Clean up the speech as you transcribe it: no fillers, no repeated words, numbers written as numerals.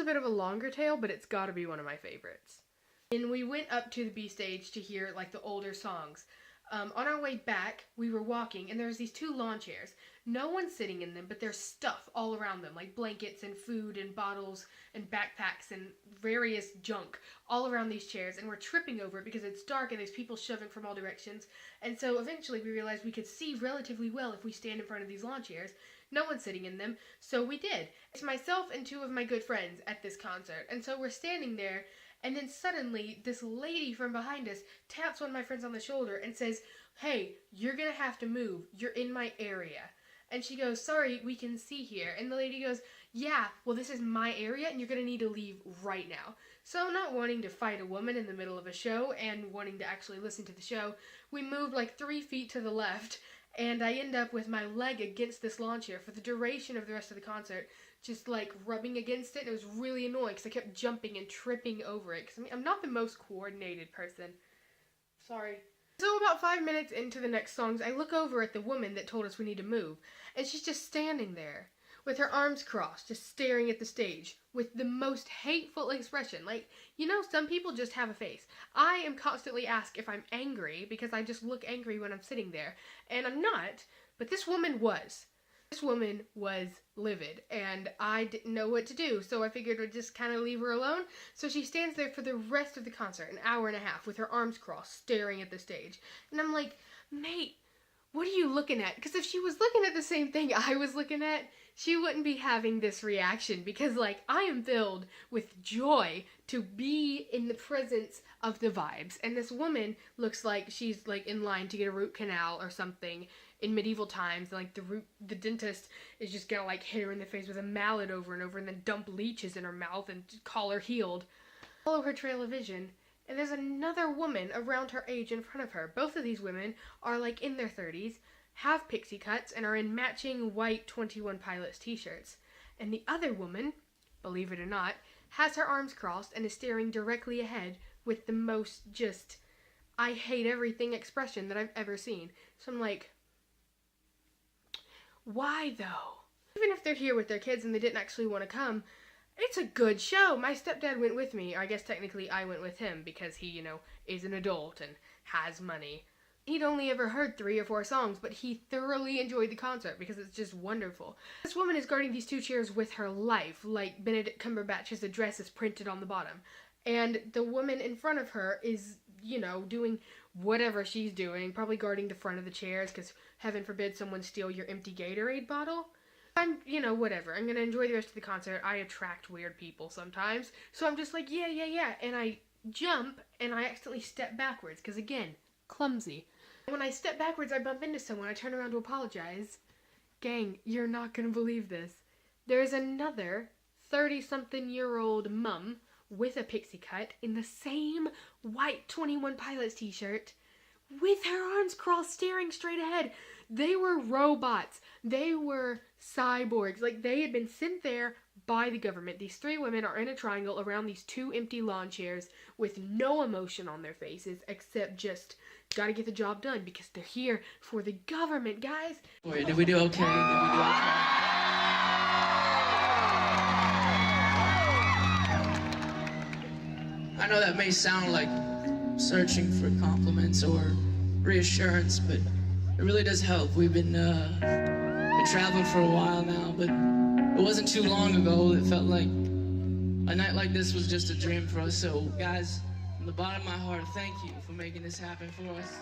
bit of a longer tale, but it's gotta be one of my favorites. And we went up to the B stage to hear like the older songs. On our way back, we were walking, and there's these 2 lawn chairs. No one's sitting in them, but there's stuff all around them, like blankets and food and bottles and backpacks and various junk all around these chairs, and we're tripping over it because it's dark and there's people shoving from all directions. And so eventually we realized we could see relatively well if we stand in front of these lawn chairs. No one's sitting in them, so we did. It's myself and 2 of my good friends at this concert, and so we're standing there. And then suddenly, this lady from behind us taps one of my friends on the shoulder and says, "Hey, you're gonna have to move. You're in my area." And she goes, "Sorry, we can see here." And the lady goes, "Yeah, well, this is my area and you're gonna need to leave right now." So not wanting to fight a woman in the middle of a show and wanting to actually listen to the show, we moved like 3 feet to the left, and I end up with my leg against this lawn chair for the duration of the rest of the concert, just like rubbing against it. It was really annoying because I kept jumping and tripping over it, because I'm not the most coordinated person. Sorry. So about 5 minutes into the next songs, I look over at the woman that told us we need to move, and she's just standing there with her arms crossed, just staring at the stage with the most hateful expression. Like, you know, some people just have a face. I am constantly asked if I'm angry because I just look angry when I'm sitting there, and I'm not, but this woman was. This woman was livid, and I didn't know what to do, so I figured I'd just kind of leave her alone. So she stands there for the rest of the concert, an hour and a half, with her arms crossed, staring at the stage. And I'm like, "Mate, what are you looking at?" Because if she was looking at the same thing I was looking at, she wouldn't be having this reaction, because, like, I am filled with joy to be in the presence of the vibes. And this woman looks like she's, like, in line to get a root canal or something in medieval times. Like, the dentist is just gonna, like, hit her in the face with a mallet over and over and then dump leeches in her mouth and call her healed. Follow her trail of vision, and there's another woman around her age in front of her. Both of these women are, like, in their 30s, have pixie cuts, and are in matching white 21 Pilots t-shirts. And the other woman, believe it or not, has her arms crossed and is staring directly ahead with the most just, I hate everything expression that I've ever seen. So I'm like, why though? Even if they're here with their kids and they didn't actually want to come, it's a good show. My stepdad went with me, or I guess technically I went with him because he, you know, is an adult and has money. He'd only ever heard 3 or 4 songs, but he thoroughly enjoyed the concert because it's just wonderful. This woman is guarding these 2 chairs with her life, like Benedict Cumberbatch's address is printed on the bottom. And the woman in front of her is, you know, doing whatever she's doing, probably guarding the front of the chairs because heaven forbid someone steal your empty Gatorade bottle. I'm, you know, whatever. I'm gonna enjoy the rest of the concert. I attract weird people sometimes. So I'm just like, yeah. And I jump and I accidentally step backwards because, again, clumsy. When I step backwards, I bump into someone. I turn around to apologize. Gang, you're not gonna believe this. There's another 30-something-year-old mum with a pixie cut in the same white 21 Pilots t-shirt with her arms crossed, staring straight ahead. They were robots. They were cyborgs. Like, they had been sent there by the government. These 3 women are in a triangle around these 2 empty lawn chairs with no emotion on their faces except just gotta get the job done because they're here for the government, guys. Wait, did we do okay? I know that may sound like searching for compliments or reassurance, but it really does help. We've been traveling for a while now, but it wasn't too long ago it felt like a night like this was just a dream for us. So, guys, from the bottom of my heart, thank you for making this happen for us.